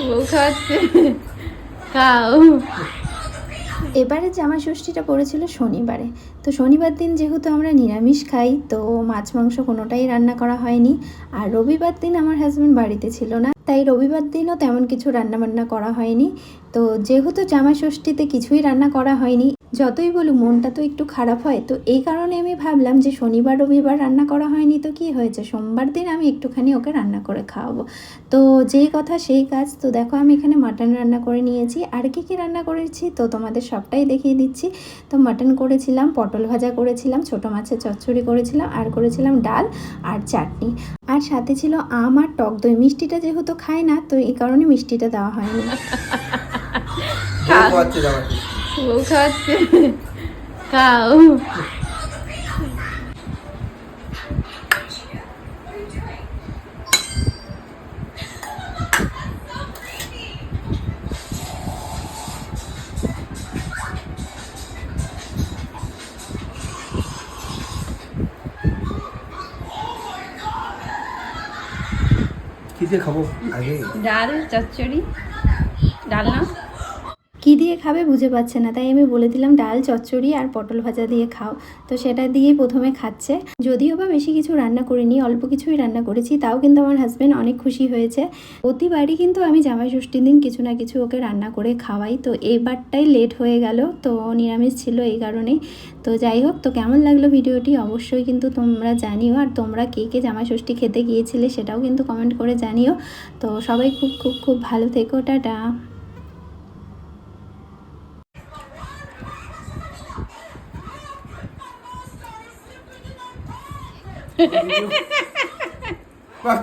বউ খাওয়াচ্ছে, খাও। এবারে জামাই ষষ্ঠীটা পড়েছিল শনিবারে। তো শনিবার দিন যেহেতু আমরা নিরামিষ খাই, তো মাছ মাংস কোনোটাই রান্না করা হয়নি। আর রবিবার দিন আমার হাজব্যান্ড বাড়িতে ছিল না, তাই রবিবার দিনও তেমন কিছু রান্নাবান্না করা হয়নি। তো যেহেতু জামাই ষষ্ঠীতে কিছুই রান্না করা হয়নি, যতই বলুক মনটা তো একটু খারাপ হয়। তো এই কারণে আমি ভাবলাম যে শনিবার রবিবার রান্না করা হয়নি তো কি হয়েছে, সোমবার দিন আমি একটুখানি ওকে রান্না করে খাওয়াবো। তো যেই কথা সেই কাজ। তো দেখো আমি এখানে মাটন রান্না করে নিয়েছি। আর কি কি রান্না করেছি তো তোমাদের সবটাই দেখিয়ে দিচ্ছি। তো মাটন করেছিলাম, পটল ভাজা করেছিলাম, ছোটো মাছের চচ্চড়ি করেছিলাম, আর করেছিলাম ডাল আর চাটনি। আর সাথে ছিল আম আর টক দই। মিষ্টিটা যেহেতু খায় না, তো এই কারণে মিষ্টিটা দেওয়া হয়নি। বউ খাওয়াচ্ছে, খাও। কি দিয়ে খাবো আগে? ডাল চচ্চড়ি, ডাল না কী দিয়ে খাবে বুঝে পাচ্ছে না, তাই আমি বলে দিলাম ডাল চচ্চড়ি আর পটল ভাজা দিয়ে খাও। তো সেটা দিয়েই প্রথমে খাচ্ছে। যদিও বা বেশি কিছু রান্না করিনি, অল্প কিছুই রান্না করেছি, তাও কিন্তু আমার হাজব্যান্ড অনেক খুশি হয়েছে। প্রতিবারই কিন্তু আমি জামাই ষষ্ঠীর দিন কিছু না কিছু ওকে রান্না করে খাওয়াই। তো এইবারটাই লেট হয়ে গেল, তো নিরামিষ ছিল এই কারণেই। তো যাই হোক, তো কেমন লাগলো ভিডিওটি অবশ্যই কিন্তু তোমরা জানিও। আর তোমরা কে কে জামাই ষষ্ঠী খেতে গিয়েছিলে সেটাও কিন্তু কমেন্ট করে জানিও। তো সবাই খুব খুব খুব ভালো থেকো, টাটা। বাহ